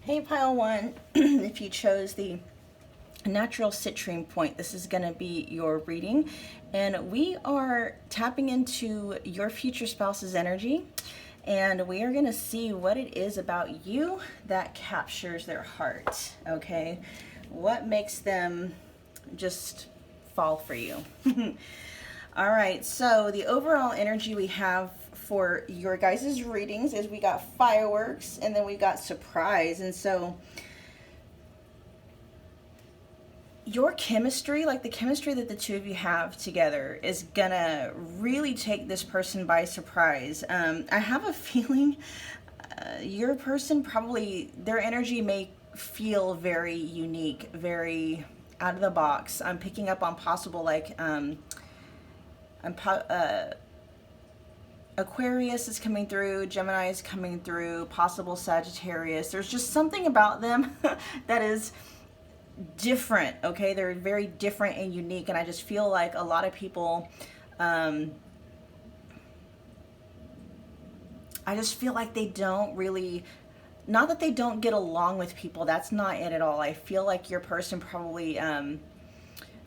Hey, pile one, if you chose the natural citrine point, this is going to be your reading. And we are tapping into your future spouse's energy. And we are going to see what it is about you that captures their heart. Okay. What makes them just fall for you? All right. So the overall energy we have for your guys' readings is we got fireworks and then we got surprise. And so your chemistry, like the chemistry that the two of you have together, is gonna really take this person by surprise. I have a feeling your person probably, their energy may feel very unique, very out of the box. I'm picking up on possible Aquarius is coming through, Gemini is coming through, possible Sagittarius. There's just something about them that is different, okay? They're very different and unique, and I just feel like a lot of people, I just feel like they don't really, not that they don't get along with people, that's not it at all. I feel like your person probably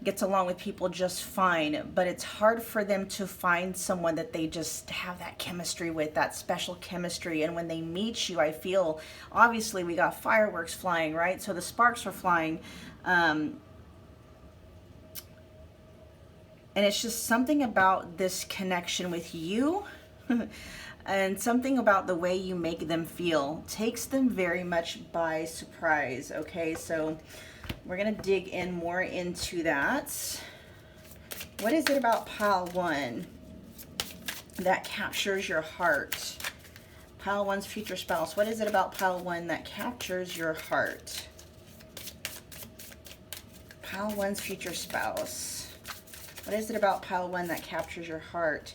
gets along with people just fine, but it's hard for them to find someone that they just have that chemistry with, that special chemistry. And when they meet you, I feel, obviously we got fireworks flying, right? So the sparks are flying. And it's just something about this connection with you and something about the way you make them feel takes them very much by surprise. Okay, so we're going to dig in more into that. What is it about pile one that captures your heart? Pile one's future spouse. What is it about pile one that captures your heart? Pile one's future spouse. What is it about pile one that captures your heart?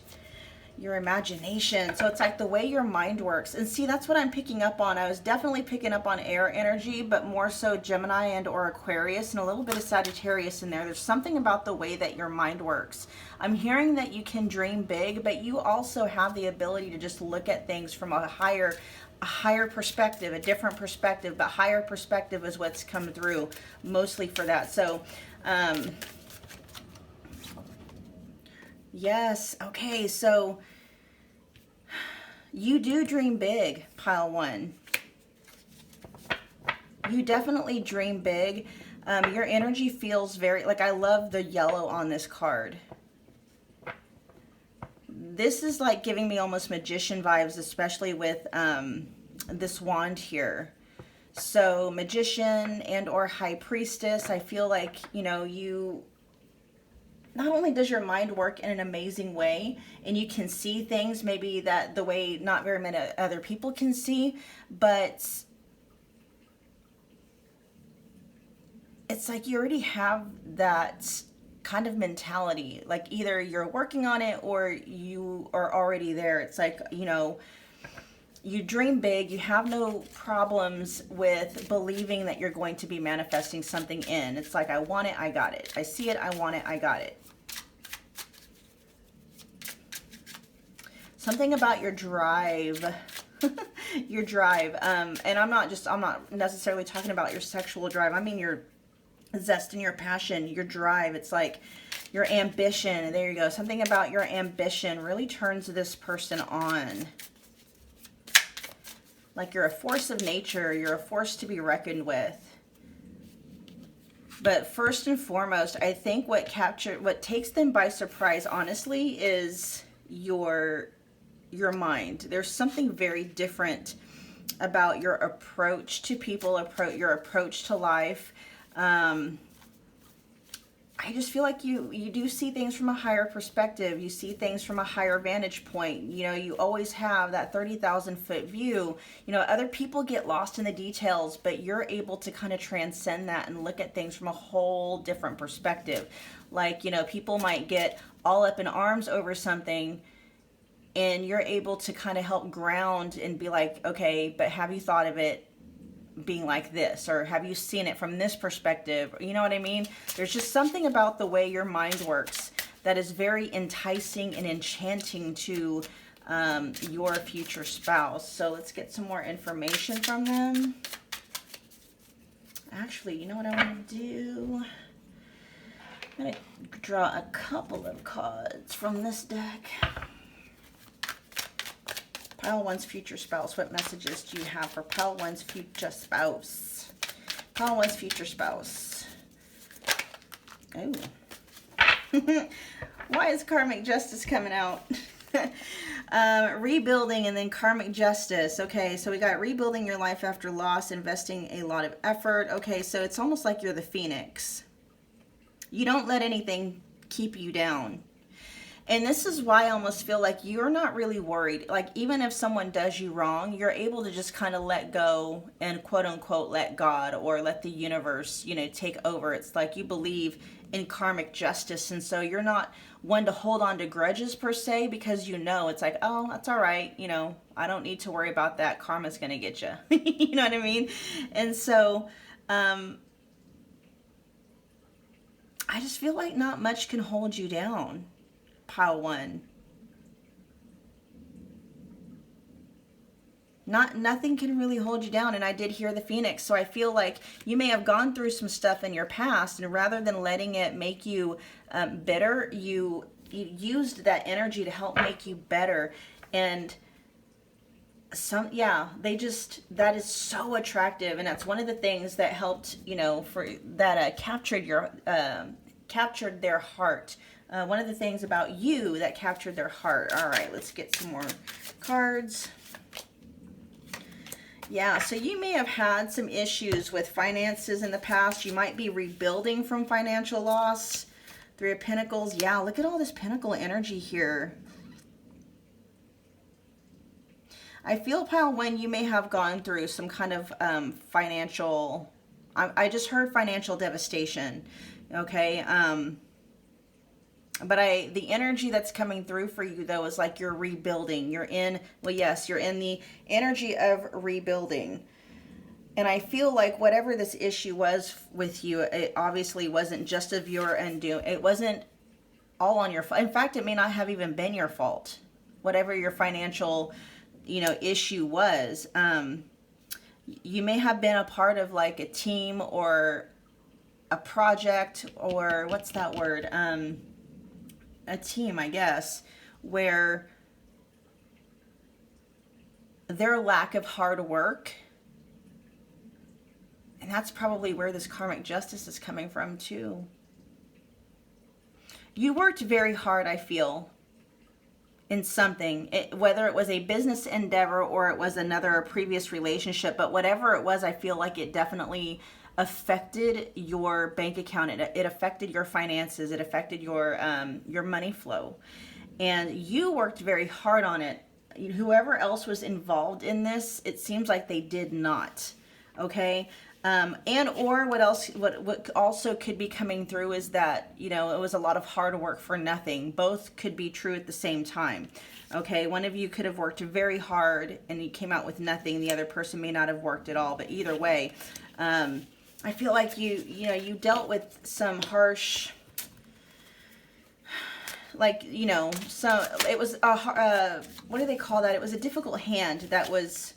Your imagination. So it's like the way your mind works. And see, that's what I'm picking up on. I was definitely picking up on air energy, but more so Gemini and or Aquarius, and a little bit of Sagittarius in there. There's something about the way that your mind works. I'm hearing that you can dream big, but you also have the ability to just look at things from a higher perspective, a different perspective, but higher perspective is what's come through mostly for that. So yes, okay, so you do dream big, pile one. You definitely dream big. Your energy feels very, like, I love the yellow on this card. This is like giving me almost magician vibes, especially with this wand here. So magician and or high priestess, I feel like, you know, you, not only does your mind work in an amazing way and you can see things maybe that the way not very many other people can see, but it's like you already have that kind of mentality. Like either you're working on it or you are already there. It's like, you know, you dream big, you have no problems with believing that you're going to be manifesting something in. It's like, I want it, I got it. I see it, I want it, I got it. Something about your drive, your drive, and I'm not necessarily talking about your sexual drive. I mean your zest and your passion, your drive. It's like your ambition. There you go. Something about your ambition really turns this person on. Like you're a force of nature. You're a force to be reckoned with. But first and foremost, I think what takes them by surprise, honestly, is your mind. There's something very different about your approach to people, your approach to life. I just feel like you do see things from a higher perspective. You see things from a higher vantage point. You know, you always have that 30,000 foot view. You know, other people get lost in the details, but you're able to kind of transcend that and look at things from a whole different perspective. Like, you know, people might get all up in arms over something, and you're able to kind of help ground and be like, okay, but have you thought of it being like this, or have you seen it from this perspective? You know what I mean? There's just something about the way your mind works that is very enticing and enchanting to your future spouse. So let's get some more information from them. Actually, you know what I want to do? I'm going to draw a couple of cards from this deck. Pile 1's future spouse. What messages do you have for Pile 1's future spouse? Pile 1's future spouse. Oh. Why is karmic justice coming out? Rebuilding and then karmic justice. Okay, so we got rebuilding your life after loss, investing a lot of effort. Okay, so it's almost like you're the phoenix. You don't let anything keep you down. And this is why I almost feel like you're not really worried. Like, even if someone does you wrong, you're able to just kind of let go and quote unquote let God or let the universe, you know, take over. It's like you believe in karmic justice. And so you're not one to hold on to grudges per se, because you know, it's like, oh, that's all right. You know, I don't need to worry about that. Karma's going to get you. You know what I mean? And so, I just feel like not much can hold you down, Pile 1. Nothing can really hold you down. And I did hear the Phoenix, so I feel like you may have gone through some stuff in your past, and rather than letting it make you bitter, you used that energy to help make you better. And that is so attractive, and that's one of the things that helped, you know, for that captured their heart. One of the things about you that captured their heart. All right, let's get some more cards. Yeah, so you may have had some issues with finances in the past. You might be rebuilding from financial loss. 3 of Pentacles. Yeah, look at all this Pentacle energy here. I feel, Pile 1, you may have gone through some kind of financial... I just heard financial devastation. Okay, but the energy that's coming through for you, though, is like you're rebuilding. You're in, well, yes, you're in the energy of rebuilding. And I feel like whatever this issue was with you, it obviously wasn't just of your undoing. It wasn't all on your fault. In fact, it may not have even been your fault. Whatever your financial, you know, issue was, you may have been a part of like a team or a project, or what's that word? A team, I guess, where their lack of hard work, and that's probably where this karmic justice is coming from too. You worked very hard, I feel, in something, whether it was a business endeavor or it was another previous relationship, but whatever it was, I feel like it definitely affected your bank account. It affected your finances. It affected your money flow, and you worked very hard on it. Whoever else was involved in this, it seems like they did not. Okay, and or what also could be coming through is that, you know, it was a lot of hard work for nothing. Both could be true at the same time. Okay, one of you could have worked very hard and you came out with nothing. The other person may not have worked at all. But either way, I feel like you dealt with some harsh, like, you know, so it was a, what do they call that? It was a difficult hand that was,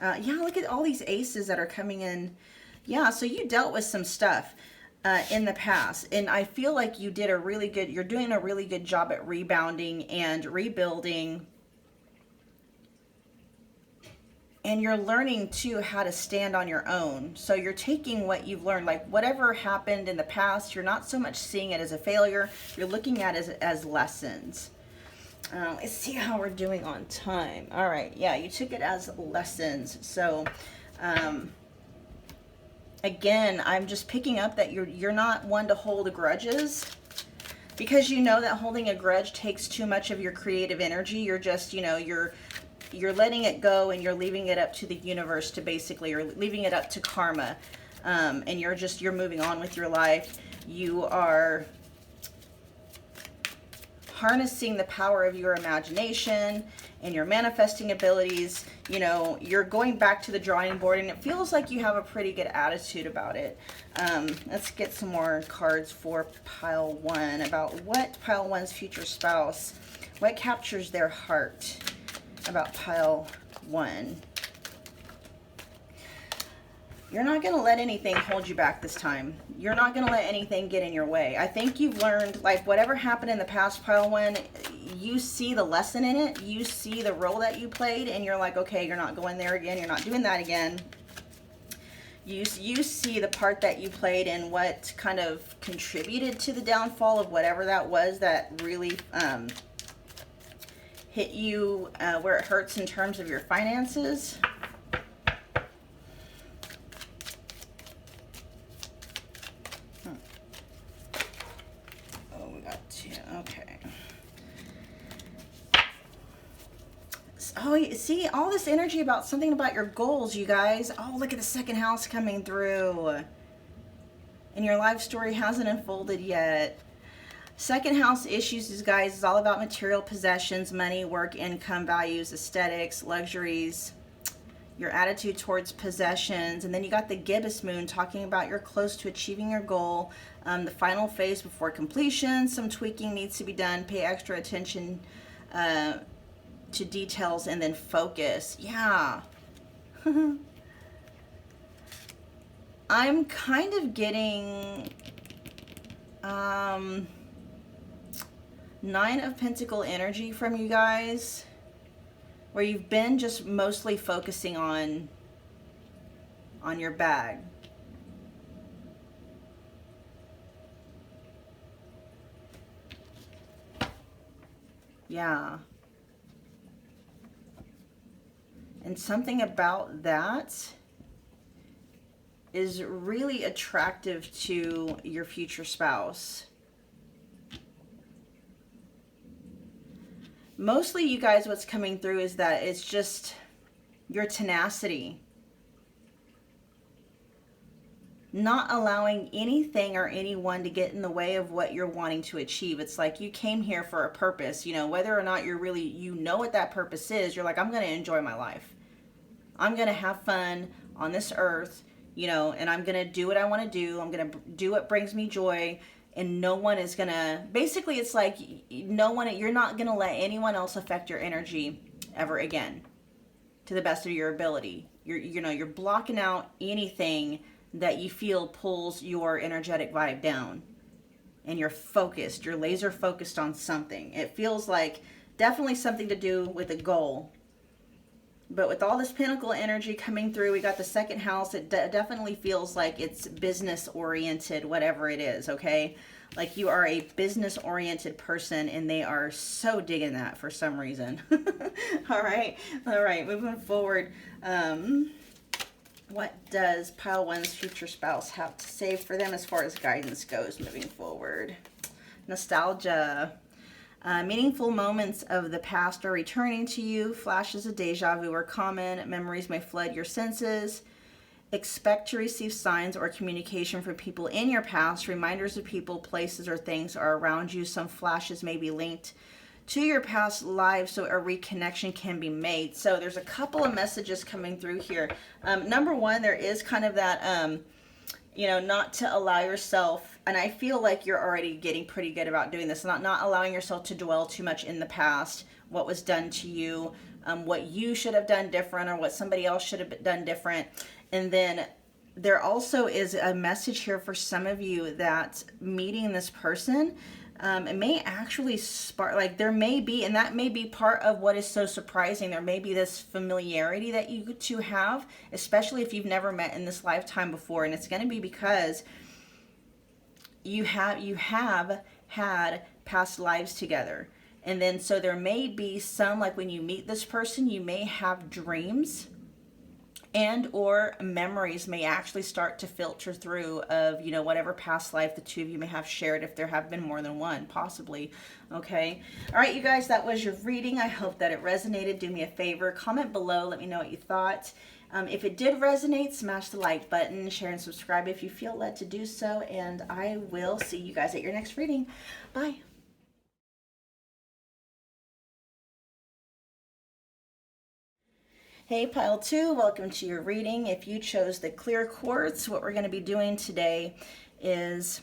yeah, look at all these aces that are coming in. Yeah, so you dealt with some stuff in the past, and I feel like you're doing a really good job at rebounding and rebuilding. And you're learning, too, how to stand on your own. So you're taking what you've learned, like whatever happened in the past, you're not so much seeing it as a failure. You're looking at it as lessons. Let's see how we're doing on time. All right. Yeah, you took it as lessons. So, again, I'm just picking up that you're not one to hold grudges, because you know that holding a grudge takes too much of your creative energy. You're just, you know, you're letting it go, and you're leaving it up to the universe to basically, or leaving it up to karma, and you're moving on with your life. You are harnessing the power of your imagination and your manifesting abilities. You know, you're going back to the drawing board, and it feels like you have a pretty good attitude about it. Let's get some more cards for Pile 1 about what Pile 1's future spouse, what captures their heart about Pile 1. You're not going to let anything hold you back this time. You're not going to let anything get in your way. I think you've learned, like, whatever happened in the past, pile one, you see the lesson in it. You see the role that you played, and you're like, okay, you're not going there again. You're not doing that again. You see the part that you played and what kind of contributed to the downfall of whatever that was that really hit you where it hurts in terms of your finances. Oh, we got two. Okay. Oh, see, all this energy about something about your goals, you guys. Oh, look at the second house coming through. And your life story hasn't unfolded yet. Second house issues, guys, is all about material possessions, money, work, income, values, aesthetics, luxuries, your attitude towards possessions. And then you got the gibbous moon talking about you're close to achieving your goal. The final phase before completion. Some tweaking needs to be done. Pay extra attention to details, and then focus. Yeah. I'm kind of getting Nine of Pentacle energy from you guys, where you've been just mostly focusing on your bag. Yeah. And something about that is really attractive to your future spouse. Mostly, you guys, what's coming through is that it's just your tenacity. Not allowing anything or anyone to get in the way of what you're wanting to achieve. It's like you came here for a purpose, you know, whether or not you're really, you know what that purpose is. You're like, I'm going to enjoy my life. I'm going to have fun on this earth, you know, and I'm going to do what I want to do. I'm going to do what brings me joy. And no one is going to, basically it's like no one, you're not going to let anyone else affect your energy ever again to the best of your ability. You're blocking out anything that you feel pulls your energetic vibe down. And you're focused, you're laser focused on something. It feels like definitely something to do with a goal. But with all this Pentacle energy coming through, we got the second house. It definitely feels like it's business oriented, whatever it is, okay? Like you are a business oriented person, and they are so digging that for some reason. All right, moving forward. What does pile one's future spouse have to say for them as far as guidance goes moving forward? Nostalgia. Meaningful moments of the past are returning to you. Flashes of deja vu are common. Memories may flood your senses. Expect to receive signs or communication from people in your past. Reminders of people, places, or things are around you. Some flashes may be linked to your past lives, so a reconnection can be made. So there's a couple of messages coming through here. Number one, there is kind of that, not to allow yourself, and I feel like you're already getting pretty good about doing this, not allowing yourself to dwell too much in the past, what was done to you, what you should have done different, or what somebody else should have done different. And then there also is a message here for some of you that meeting this person, it may actually spark, like there may be, and that may be part of what is so surprising. There may be this familiarity that you two have, especially if you've never met in this lifetime before. And it's going to be because you have had past lives together. And then so there may be some, like when you meet this person, you may have dreams and or memories may actually start to filter through of, whatever past life the two of you may have shared, if there have been more than one, possibly. Okay. All right, you guys, that was your reading. I hope that it resonated. Do me a favor, comment below. Let me know what you thought. If it did resonate, smash the like button, share and subscribe if you feel led to do so. And I will see you guys at your next reading. Bye. Hey Pile 2, welcome to your reading. If you chose the clear quartz, what we're going to be doing today is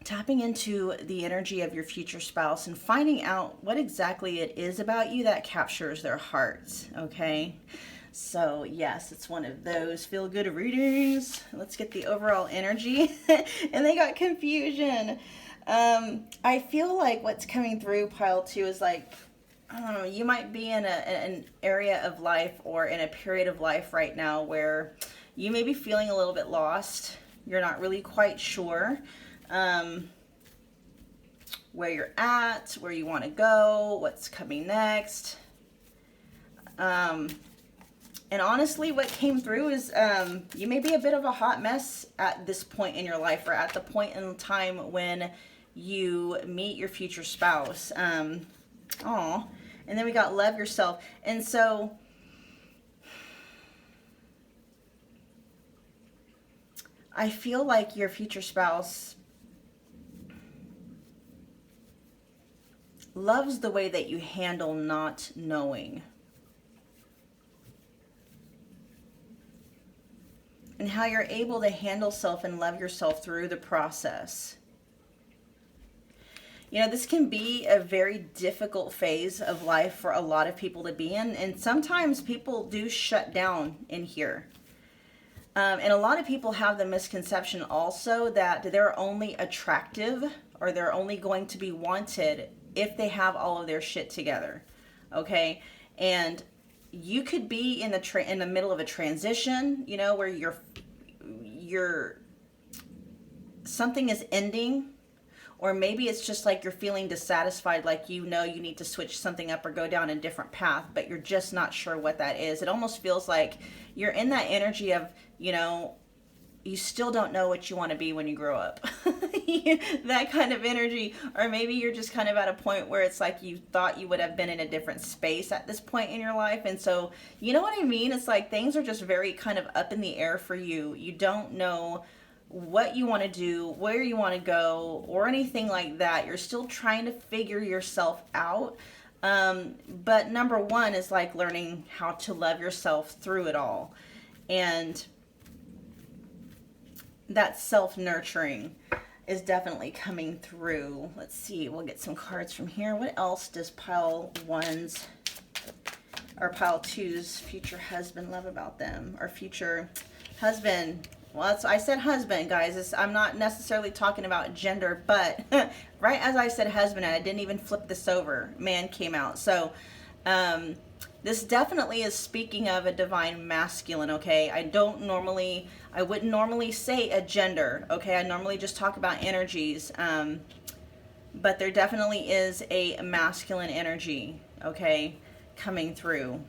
tapping into the energy of your future spouse and finding out what exactly it is about you that captures their hearts, okay? So yes, it's one of those feel good readings. Let's get the overall energy. And they got confusion. I feel like what's coming through pile 2 is like, I don't know, you might be in an area of life or in a period of life right now where you may be feeling a little bit lost. You're not really quite sure where you're at, where you want to go, what's coming next. And honestly, what came through is you may be a bit of a hot mess at this point in your life, or at the point in time when you meet your future spouse. And then we got love yourself. And so I feel like your future spouse loves the way that you handle not knowing. And how you're able to handle self and love yourself through the process. You know, this can be a very difficult phase of life for a lot of people to be in. And sometimes people do shut down in here. And a lot of people have the misconception also that they're only attractive, or they're only going to be wanted if they have all of their shit together. Okay? And you could be in the middle of a transition, you know, where you're something is ending, or maybe it's just like you're feeling dissatisfied, like you know you need to switch something up or go down a different path, but you're just not sure what that is. It almost feels like you're in that energy of, you know, you still don't know what you want to be when you grow up. That kind of energy. Or maybe you're just kind of at a point where it's like you thought you would have been in a different space at this point in your life. And so, you know what I mean? It's like things are just very kind of up in the air for you. You don't know what you want to do, where you want to go, or anything like that. You're still trying to figure yourself out. But number one is like learning how to love yourself through it all. And that self-nurturing is definitely coming through. Let's see, we'll get some cards from here. What else does pile 1's or pile 2's future husband love about them? Or future husband, well, I said husband, guys. I'm not necessarily talking about gender, but right as I said husband, and I didn't even flip this over, man came out. So this definitely is speaking of a divine masculine, okay? I wouldn't normally say a gender, okay? I normally just talk about energies, but there definitely is a masculine energy, okay, coming through.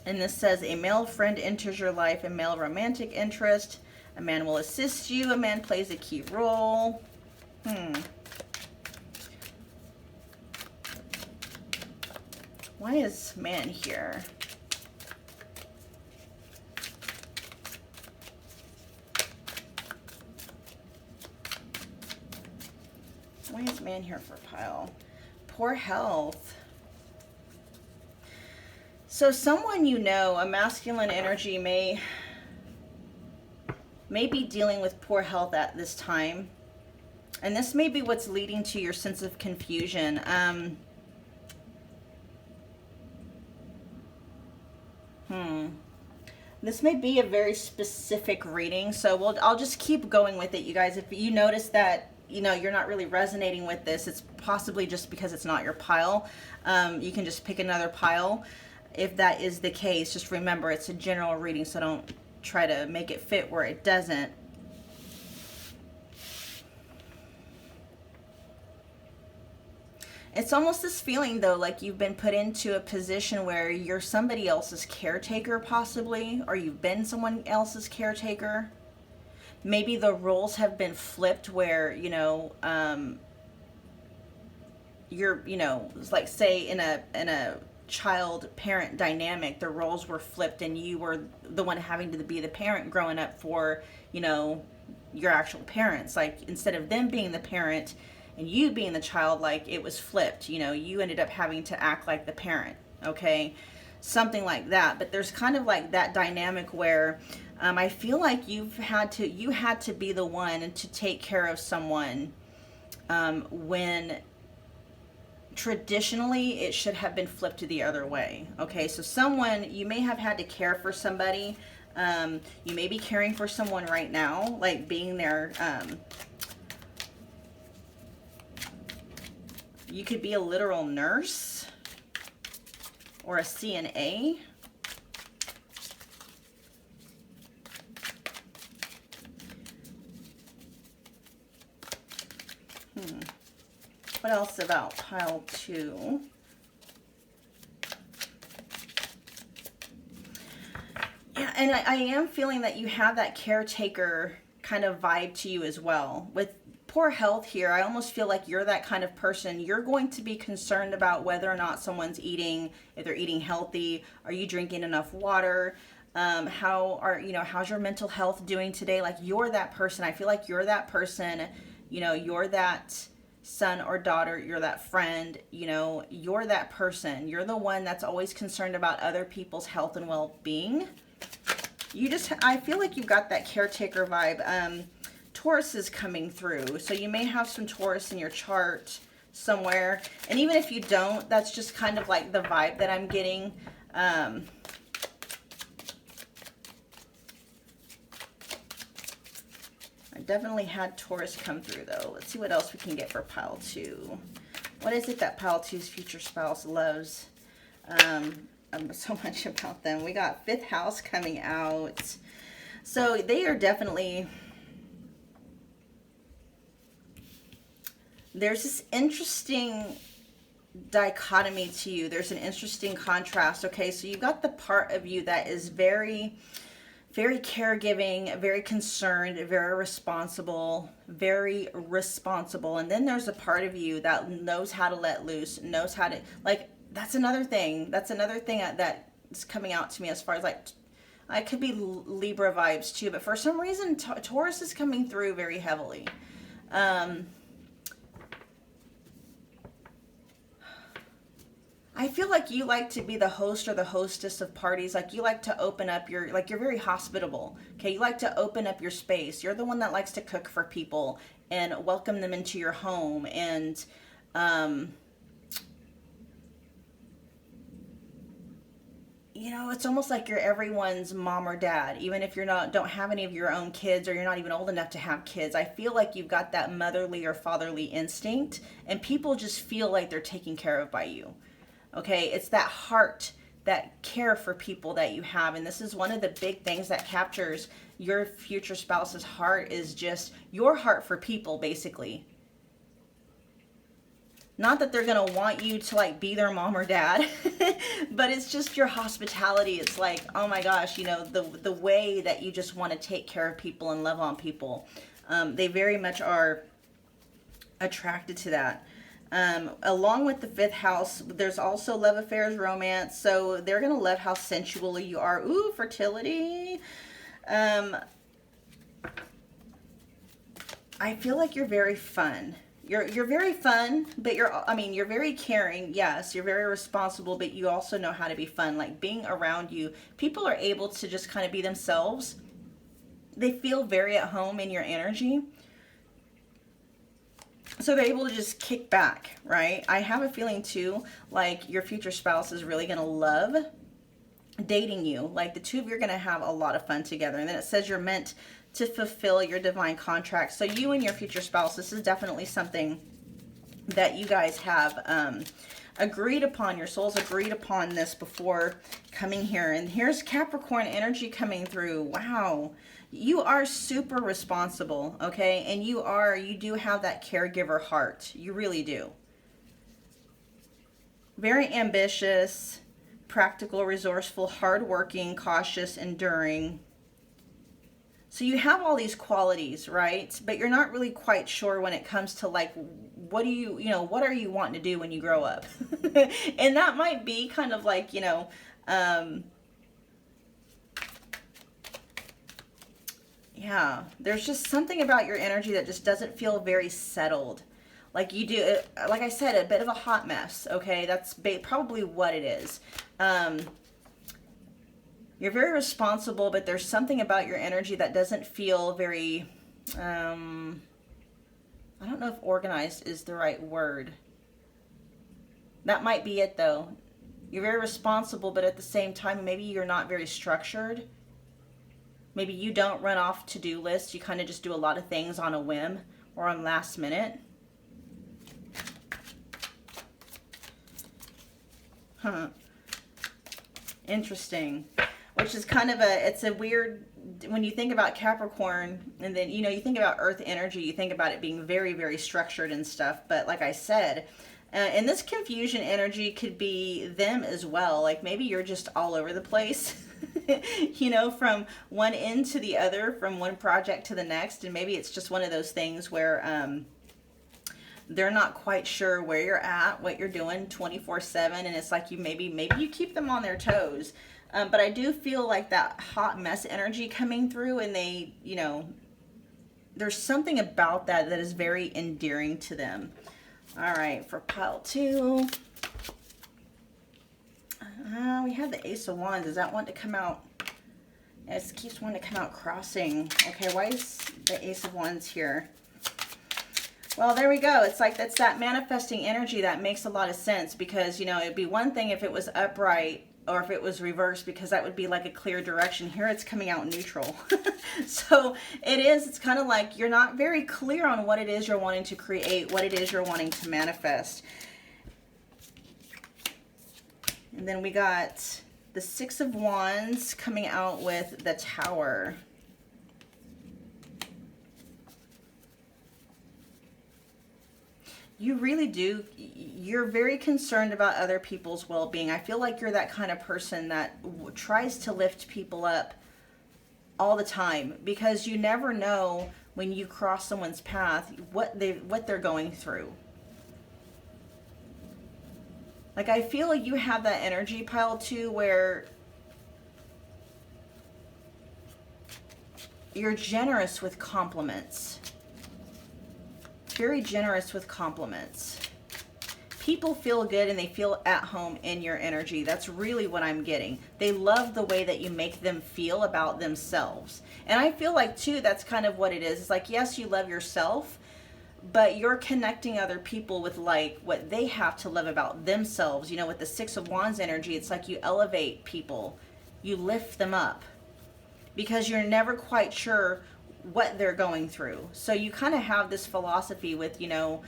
And this says, a male friend enters your life, a male romantic interest, a man will assist you, a man plays a key role. Why is man here? Why is man here for pile? Poor health. So someone you know, a masculine energy, may be dealing with poor health at this time. And this may be what's leading to your sense of confusion. This may be a very specific reading, so I'll just keep going with it, you guys. If you notice that, you know, you're not really resonating with this, it's possibly just because it's not your pile. You can just pick another pile. If that is the case, just remember it's a general reading, so don't try to make it fit where it doesn't. It's almost this feeling, though, like you've been put into a position where you're somebody else's caretaker, possibly, or you've been someone else's caretaker. Maybe the roles have been flipped where, you know, you're, you know, like say in a child-parent dynamic, the roles were flipped and you were the one having to be the parent growing up for, you know, your actual parents. Like, instead of them being the parent and you being the child, like, it was flipped. You know, you ended up having to act like the parent, okay? Something like that. But there's kind of like that dynamic where I feel like you had to be the one to take care of someone when traditionally it should have been flipped to the other way. Okay, so someone, you may have had to care for somebody. You may be caring for someone right now, like being there. You could be a literal nurse or a CNA. What else about pile 2? Yeah, and I am feeling that you have that caretaker kind of vibe to you as well. With poor health here, I almost feel like you're that kind of person. You're going to be concerned about whether or not someone's eating, if they're eating healthy. Are you drinking enough water? How's your mental health doing today? Like, you're that person. I feel like you're that person. You're that son or daughter, you're that friend, you're that person. You're the one that's always concerned about other people's health and well-being. I feel like you've got that caretaker vibe. Taurus is coming through, so you may have some Taurus in your chart somewhere, and even if you don't, that's just kind of like the vibe that I'm getting. I definitely had Taurus come through, though. Let's see what else we can get for pile 2. What is it that pile 2's future spouse loves so much about them? We got 5th house coming out. So they are definitely... There's this interesting dichotomy to you. There's an interesting contrast. Okay, so you've got the part of you that is very caregiving, very concerned, very responsible, and then there's a part of you that knows how to let loose, knows how to, like, that's another thing that's coming out to me, as far as, like, I could be Libra vibes too, but for some reason Taurus is coming through very heavily. I feel like you like to be the host or the hostess of parties. Like, you like to open up you're very hospitable. Okay, you like to open up your space. You're the one that likes to cook for people and welcome them into your home. And it's almost like you're everyone's mom or dad, even if don't have any of your own kids, or you're not even old enough to have kids. I feel like you've got that motherly or fatherly instinct, and people just feel like they're taken care of by you. Okay, it's that heart, that care for people that you have. And this is one of the big things that captures your future spouse's heart, is just your heart for people, basically. Not that they're going to want you to, like, be their mom or dad, but it's just your hospitality. It's like, oh my gosh, the way that you just want to take care of people and love on people. They very much are attracted to that. Along with the 5th house, there's also love affairs, romance. So they're going to love how sensual you are. Ooh, fertility. I feel like you're very fun. You're very fun, but you're very caring. Yes, you're very responsible, but you also know how to be fun. Like, being around you, people are able to just kind of be themselves. They feel very at home in your energy. So they're able to just kick back, right? I have a feeling too, like, your future spouse is really going to love dating you. Like, the two of you are going to have a lot of fun together. And then it says you're meant to fulfill your divine contract. So you and your future spouse, this is definitely something that you guys have agreed upon. Your souls agreed upon this before coming here. And here's Capricorn energy coming through. Wow. You are super responsible, okay? And you do have that caregiver heart. You really do. Very ambitious, practical, resourceful, hardworking, cautious, enduring. So you have all these qualities, right? But you're not really quite sure when it comes to, like, what are you wanting to do when you grow up? And that might be kind of like, yeah, there's just something about your energy that just doesn't feel very settled. Like, you do, like I said, a bit of a hot mess, okay? That's probably what it is. You're very responsible, but there's something about your energy that doesn't feel very, I don't know if organized is the right word. That might be it though. You're very responsible, but at the same time, maybe you're not very structured. Maybe you don't run off to-do lists. You kind of just do a lot of things on a whim or on last minute. Huh. Interesting. Which is kind of it's a weird, when you think about Capricorn, and then, you know, you think about earth energy, you think about it being very, very structured and stuff. But like I said, and this confusion energy could be them as well. Like maybe you're just all over the place. You know, from one end to the other, from one project to the next. And maybe it's just one of those things where they're not quite sure where you're at, what you're doing 24/7. And it's like maybe you keep them on their toes. But I do feel like that hot mess energy coming through, and they, you know, there's something about that is very endearing to them. All right, for pile 2. We have the Ace of Wands. Does that want to come out? It keeps wanting to come out crossing. Okay, why is the Ace of Wands here? Well, there we go. It's like that's that manifesting energy that makes a lot of sense, because, you know, it'd be one thing if it was upright or if it was reversed, because that would be like a clear direction. Here it's coming out neutral. So it's kind of like you're not very clear on what it is you're wanting to create, what it is you're wanting to manifest. And then we got the Six of Wands coming out with the Tower. You really do. You're very concerned about other people's well-being. I feel like you're that kind of person that tries to lift people up all the time, because you never know when you cross someone's path what they're going through. Like, I feel like you have that energy, pile 2, where you're generous with compliments. Very generous with compliments. People feel good and they feel at home in your energy. That's really what I'm getting. They love the way that you make them feel about themselves. And I feel like, too, that's kind of what it is. It's like, yes, you love yourself, but you're connecting other people with like what they have to love about themselves. You know, with the Six of Wands energy, it's like you elevate people, you lift them up, because you're never quite sure what they're going through. So you kind of have this philosophy with, you know,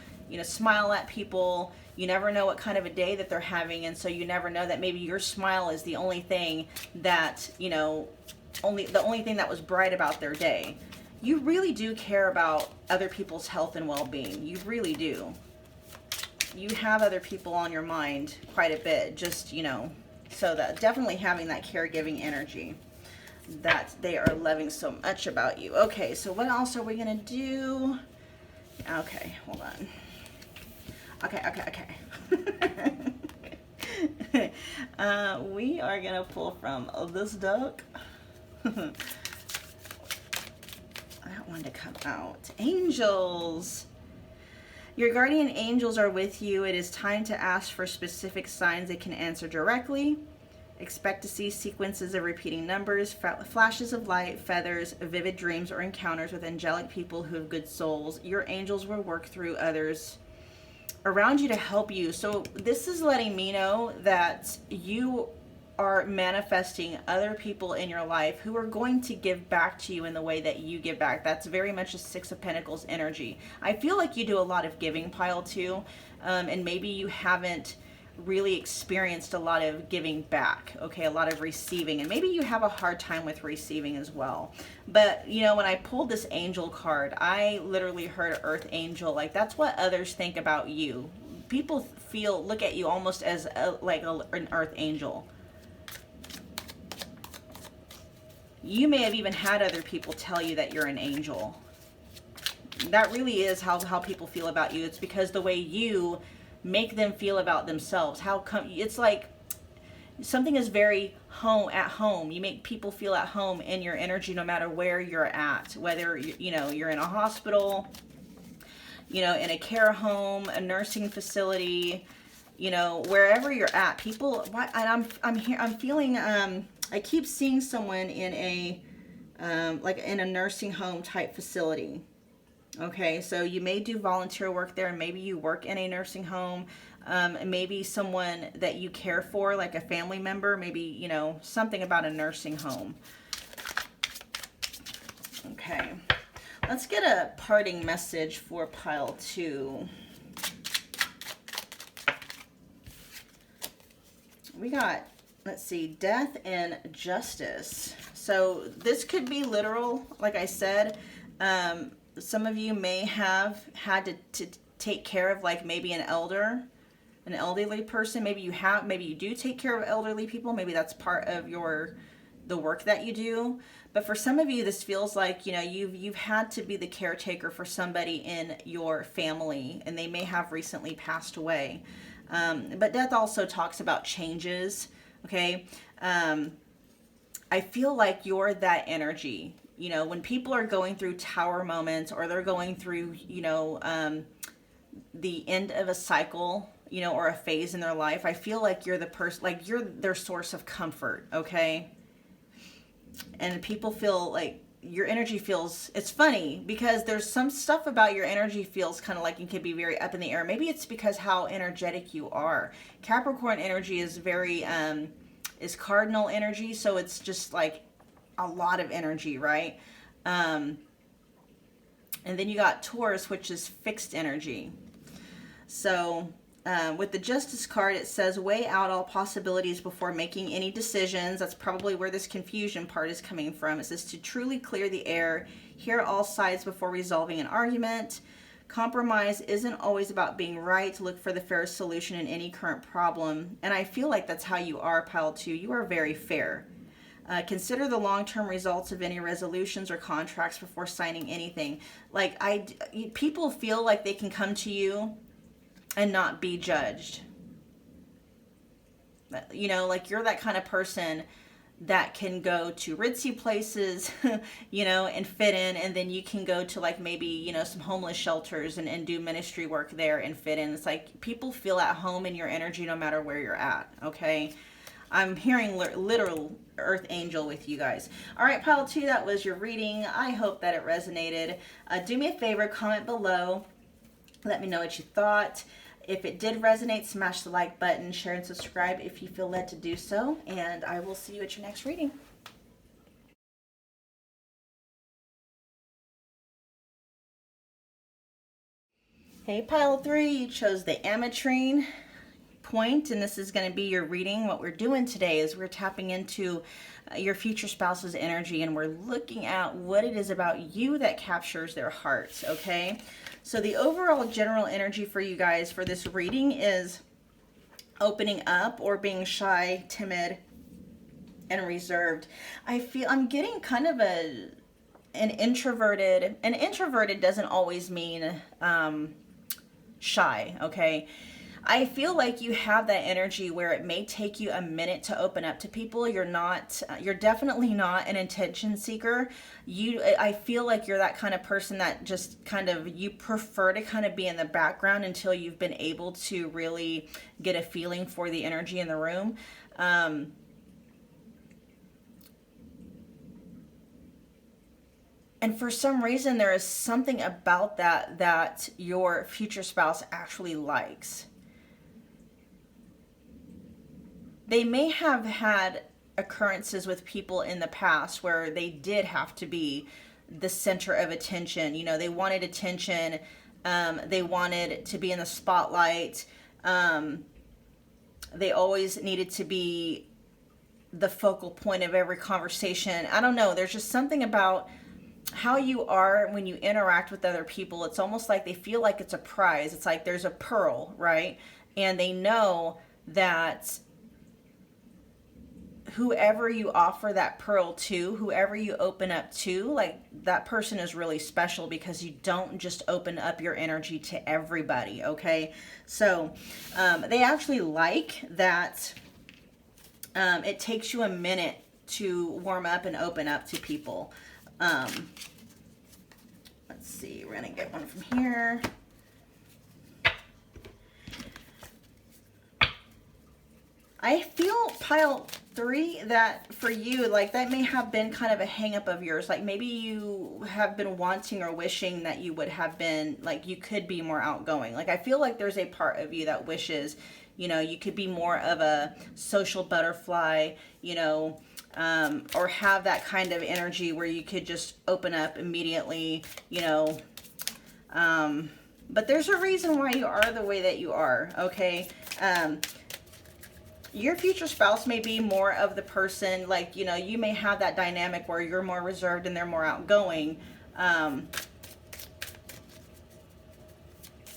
smile at people. You never know what kind of a day that they're having, and so you never know that maybe your smile is the only thing that, you know, the only thing that was bright about their day. You really do care about other people's health and well-being. You really do. You have other people on your mind quite a bit, just, you know, so that definitely having that caregiving energy that they are loving so much about you. Okay, so what else are we going to do? Okay, hold on. Okay. We are going to pull from this deck. That one to come out. Angels. Your guardian angels are with you. It is time to ask for specific signs they can answer directly. Expect to see sequences of repeating numbers, flashes of light, feathers, vivid dreams, or encounters with angelic people who have good souls. Your angels will work through others around you to help you. So this is letting me know that you are manifesting other people in your life who are going to give back to you in the way that you give back. That's very much a Six of Pentacles energy. I feel like you do a lot of giving, pile 2, and maybe you haven't really experienced a lot of giving back, okay, a lot of receiving, and maybe you have a hard time with receiving as well. But, you know, when I pulled this angel card, I literally heard Earth Angel. Like, that's what others think about you. People look at you almost as an Earth Angel. You may have even had other people tell you that you're an angel. That really is how people feel about you. It's because the way you make them feel about themselves. How come? It's like something is very at home. You make people feel at home in your energy, no matter where you're at. Whether you're in a hospital, in a care home, a nursing facility, wherever you're at. People. And I'm here. I'm feeling. I keep seeing someone in a in a nursing home type facility. Okay, so you may do volunteer work there, and maybe you work in a nursing home. Maybe someone that you care for, like a family member, maybe, you know, something about a nursing home. Okay, let's get a parting message for pile 2. We got, let's see, death and justice. So this could be literal, like I said. Some of you may have had to take care of, like, maybe an elderly person. Maybe you do take care of elderly people. Maybe that's part of the work that you do. But for some of you, this feels like, you know, you've had to be the caretaker for somebody in your family, and they may have recently passed away. But death also talks about changes. Okay. I feel like you're that energy. You know, when people are going through tower moments, or they're going through, you know, the end of a cycle, you know, or a phase in their life, I feel like you're the person, like you're their source of comfort, okay? And people feel like your energy feels, it's funny because there's some stuff about your energy feels kind of like it can be very up in the air. Maybe it's because how energetic you are. Capricorn energy is very, is cardinal energy, so it's just like a lot of energy, right? And then you got Taurus, which is fixed energy. So with the Justice card, it says weigh out all possibilities before making any decisions. That's probably where this confusion part is coming from. It says to truly clear the air, hear all sides before resolving an argument. Compromise isn't always about being right. Look for the fairest solution in any current problem. And I feel like that's how you are, pile 2. You are very fair. Consider the long-term results of any resolutions or contracts before signing anything. Like, people feel like they can come to you and not be judged. You know, like you're that kind of person that can go to ritzy places, you know, and fit in, and then you can go to, like, maybe, you know, some homeless shelters and do ministry work there and fit in. It's like people feel at home in your energy no matter where you're at, okay? I'm hearing literal earth angel with you guys. All right, pile 2, that was your reading. I hope that it resonated. Do me a favor, comment below. Let me know what you thought. If it did resonate, smash the like button, share and subscribe if you feel led to do so. And I will see you at your next reading. Hey, pile 3, you chose the Ametrine point, and this is going to be your reading. What we're doing today is we're tapping into your future spouse's energy, and we're looking at what it is about you that captures their hearts, okay? So the overall general energy for you guys for this reading is opening up or being shy, timid, and reserved. I'm getting kind of an introverted, and introverted doesn't always mean shy, okay? I feel like you have that energy where it may take you a minute to open up to people. You're definitely not an attention seeker. I feel like you're that kind of person that just kind of, you prefer to kind of be in the background until you've been able to really get a feeling for the energy in the room. And for some reason, there is something about that your future spouse actually likes. They may have had occurrences with people in the past where they did have to be the center of attention. You know, they wanted attention. They wanted to be in the spotlight. They always needed to be the focal point of every conversation. I don't know. There's just something about how you are when you interact with other people. It's almost like they feel like it's a prize. It's like there's a pearl, right? And they know that whoever you offer that pearl to, whoever you open up to, like, that person is really special because you don't just open up your energy to everybody, okay? So they actually like that it takes you a minute to warm up and open up to people. Let's see, we're gonna get one from here. I feel pile 3 that for you, like that may have been kind of a hang up of yours. Like maybe you have been wanting or wishing that you would have been, like you could be more outgoing. Like I feel like there's a part of you that wishes, you know, you could be more of a social butterfly, you know, or have that kind of energy where you could just open up immediately, you know. But there's a reason why you are the way that you are, okay? Your future spouse may be more of the person, like, you know, you may have that dynamic where you're more reserved and they're more outgoing. And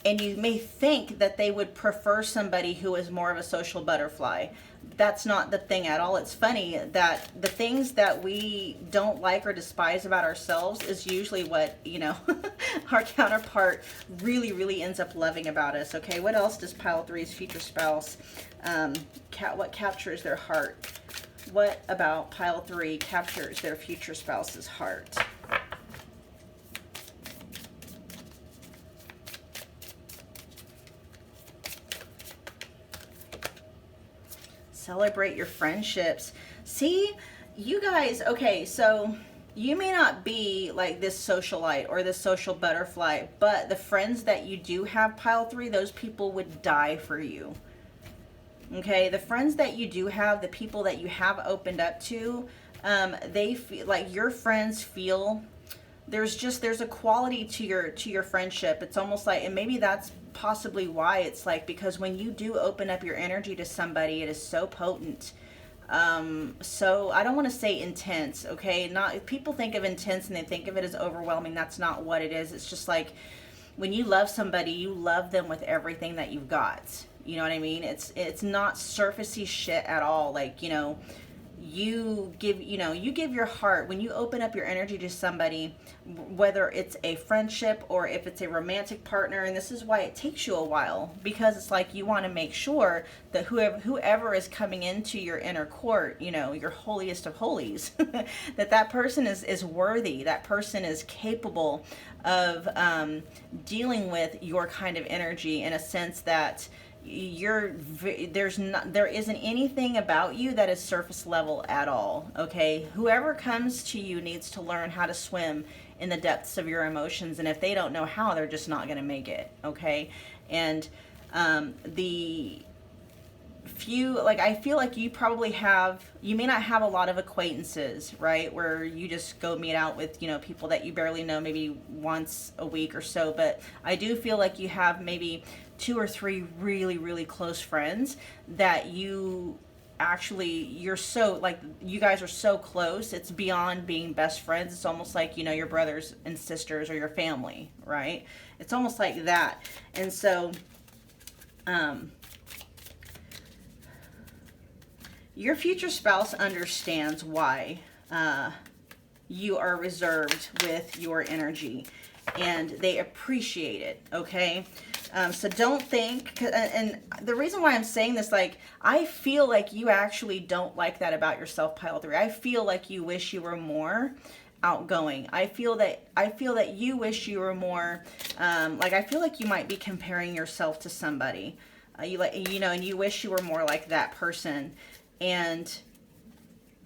you may think that they would prefer somebody who is more of a social butterfly. That's not the thing at all. It's funny that the things that we don't like or despise about ourselves is usually what, you know, our counterpart really, really ends up loving about us. Okay, what else does pile 3's future spouse, what captures their heart? What about pile 3 captures their future spouse's heart? Celebrate your friendships. See, you guys, okay, so you may not be like this socialite or this social butterfly, but the friends that you do have, pile 3, those people would die for you. Okay, the friends that you do have, the people that you have opened up to, they feel like your friends feel there's a quality to your friendship. It's almost like, and maybe that's possibly why it's like, because when you do open up your energy to somebody, it is so potent. So I don't want to say intense, okay? Not, people think of intense and they think of it as overwhelming. That's not what it is. It's just like when you love somebody, you love them with everything that you've got. You know what I mean? It's not surfacey shit at all. Like, you know, you give your heart when you open up your energy to somebody, whether it's a friendship or if it's a romantic partner. And this is why it takes you a while, because it's like you want to make sure that whoever is coming into your inner court, you know, your holiest of holies, that person is worthy, that person is capable of dealing with your kind of energy, in a sense that there isn't anything about you that is surface level at all. Okay, whoever comes to you needs to learn how to swim in the depths of your emotions, and if they don't know how, they're just not going to make it. Okay, and the few, like, I feel like you may not have a lot of acquaintances, right, where you just go meet out with, you know, people that you barely know, maybe once a week or so. But I do feel like you have maybe 2 or 3 really, really close friends that you're so, like, you guys are so close, it's beyond being best friends. It's almost like, you know, your brothers and sisters or your family, right? It's almost like that. And so your future spouse understands why you are reserved with your energy, and they appreciate it, okay? So don't think, and the reason why I'm saying this, like, I feel like you actually don't like that about yourself, pile 3. I feel like you wish you were more outgoing. I feel that you wish you were more, like, I feel like you might be comparing yourself to somebody, and you wish you were more like that person. And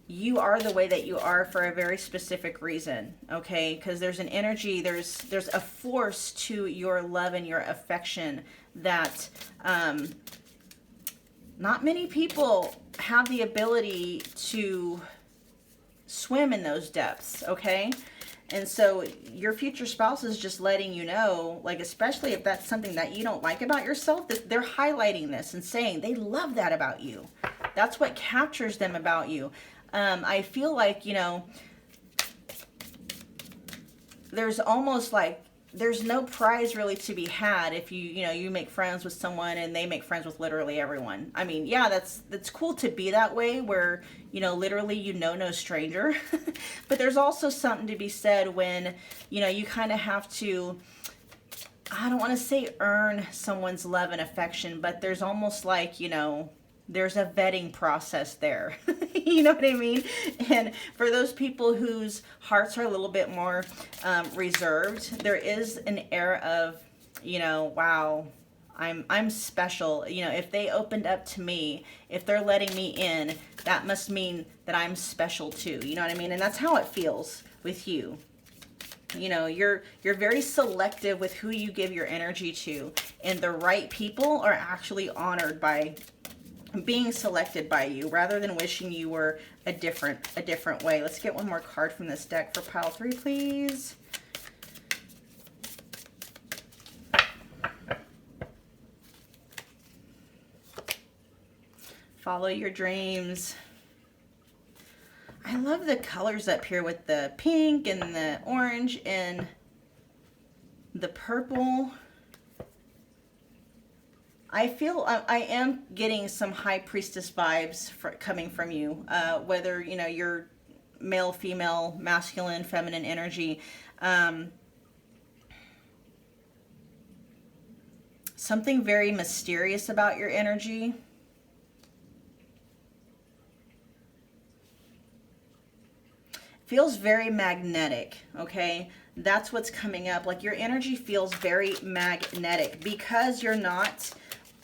you are the way that you are for a very specific reason, okay? Because there's an energy, there's a force to your love and your affection that not many people have the ability to swim in those depths, okay? And so your future spouse is just letting you know, like, especially if that's something that you don't like about yourself, that they're highlighting this and saying they love that about you. That's what captures them about you. I feel like, you know, there's almost like there's no prize really to be had if you make friends with someone and they make friends with literally everyone. I mean, yeah, that's cool to be that way, where, you know, literally no stranger. But there's also something to be said when, you know, you kind of have to, I don't want to say earn someone's love and affection, but there's almost like, you know, there's a vetting process there. You know what I mean? And for those people whose hearts are a little bit more reserved, there is an air of, you know, wow, I'm special. You know, if they opened up to me, if they're letting me in, that must mean that I'm special too. You know what I mean? And that's how it feels with you. You know, you're very selective with who you give your energy to, and the right people are actually honored by being selected by you rather than wishing you were a different way. Let's get one more card from this deck for pile 3, please. Follow your dreams. I love the colors up here with the pink and the orange and the purple. I feel I am getting some high priestess vibes coming from you, whether, you know, you're male, female, masculine, feminine energy. Something very mysterious about your energy. Feels very magnetic, okay? That's what's coming up. Like, your energy feels very magnetic because you're not,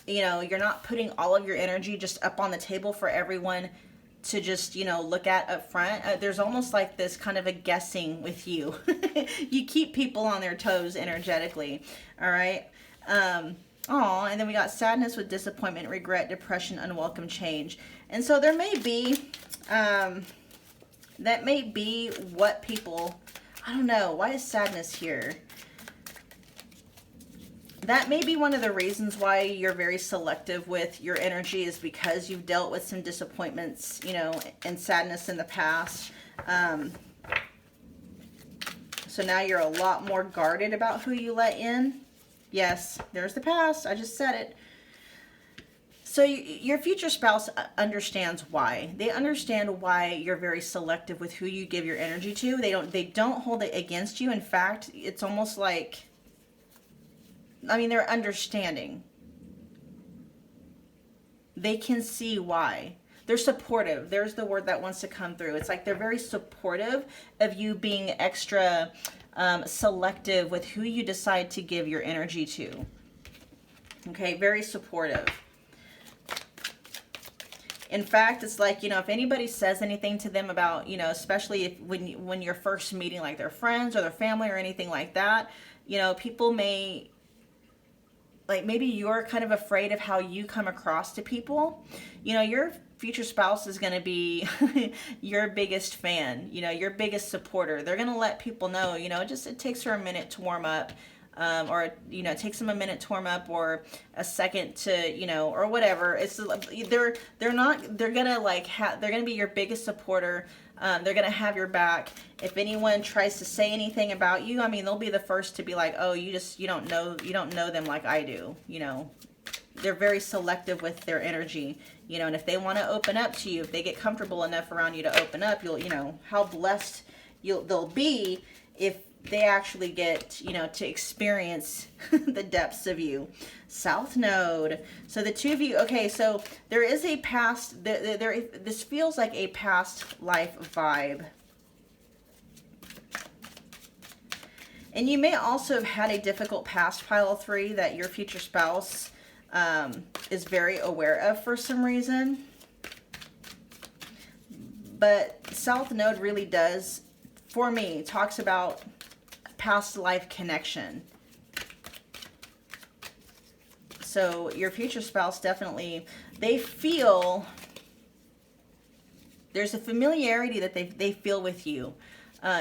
you know, you're not putting all of your energy just up on the table for everyone to just, you know, look at up front. There's almost like this kind of a guessing with you. You keep people on their toes energetically, all right? Oh, and then we got sadness with disappointment, regret, depression, unwelcome change. And so there may be... that may be what people, I don't know, why is sadness here? That may be one of the reasons why you're very selective with your energy, is because you've dealt with some disappointments, you know, and sadness in the past. So now you're a lot more guarded about who you let in. Yes, there's the past. I just said it. So your future spouse understands why. They understand why you're very selective with who you give your energy to. They don't hold it against you. In fact, it's almost like, I mean, they're understanding. They can see why. They're supportive. There's the word that wants to come through. It's like they're very supportive of you being extra selective with who you decide to give your energy to. Okay, very supportive. In fact, it's like, you know, if anybody says anything to them about, you know, especially if when you're first meeting like their friends or their family or anything like that, you know, people may, like, maybe you're kind of afraid of how you come across to people. You know, your future spouse is going to be your biggest fan, you know, your biggest supporter. They're going to let people know, you know, it takes her a minute to warm up. Or, you know, it takes them a minute to warm up, or a second to, you know, or whatever. It's they're gonna be your biggest supporter. They're gonna have your back. If anyone tries to say anything about you, I mean, they'll be the first to be like, oh, you don't know them like I do. You know, they're very selective with their energy. You know, and if they want to open up to you, if they get comfortable enough around you to open up, you know how blessed they'll be if they actually get, you know, to experience the depths of you. South Node. So the two of you, okay, so there is a past, this feels like a past life vibe. And you may also have had a difficult past, pile 3, that your future spouse is very aware of for some reason. But South Node really does, for me, talks about past life connection. So your future spouse definitely, they feel, there's a familiarity that they feel with you,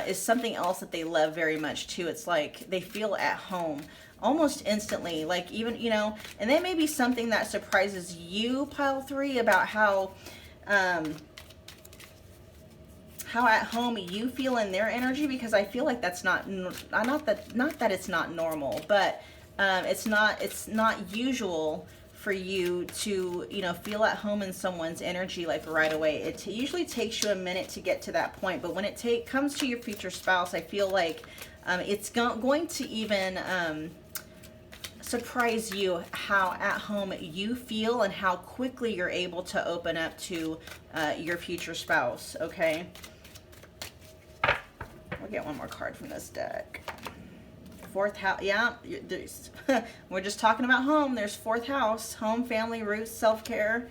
is something else that they love very much too. It's like they feel at home almost instantly, like, even, you know, and that may be something that surprises you, pile 3, about how at home you feel in their energy, because I feel like that's not that it's not normal, but it's not usual for you to, you know, feel at home in someone's energy like right away. It usually takes you a minute to get to that point, but when it comes to your future spouse, I feel like it's going to even surprise you how at home you feel and how quickly you're able to open up to your future spouse. Okay, we'll get one more card from this deck fourth house. Yeah, we're just talking about home. There's fourth house, home, family, roots, self-care.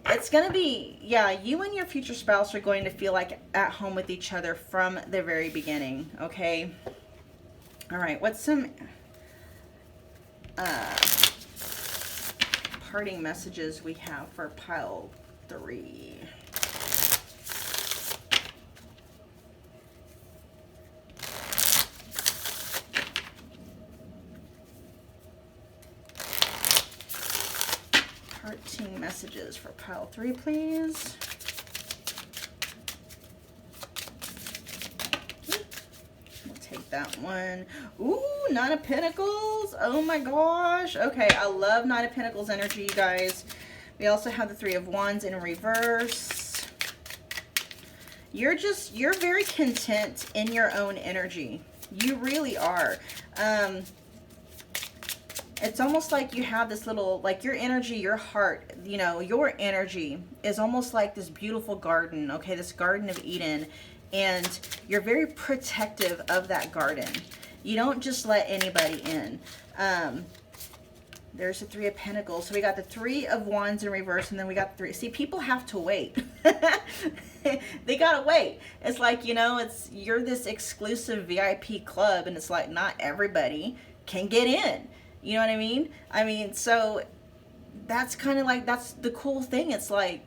It's going to be, yeah, you and your future spouse are going to feel like at home with each other from the very beginning, okay? All right, what's some parting messages we have for pile 3? Parting messages for pile 3, please. We'll take that one. Ooh, Nine of Pentacles. Oh my gosh. Okay, I love Nine of Pentacles energy, you guys. We also have the Three of Wands in reverse. You're very content in your own energy. You really are. It's almost like you have this little, like your energy, your heart, you know, your energy is almost like this beautiful garden, okay, this Garden of Eden, and you're very protective of that garden. You don't just let anybody in. There's the Three of Pentacles. So we got the Three of Wands in reverse, and then we got the 3. See, people have to wait. They gotta wait. It's like, you know, you're this exclusive VIP club, and it's like not everybody can get in. You know what I mean? I mean, so that's kind of like, that's the cool thing. It's like,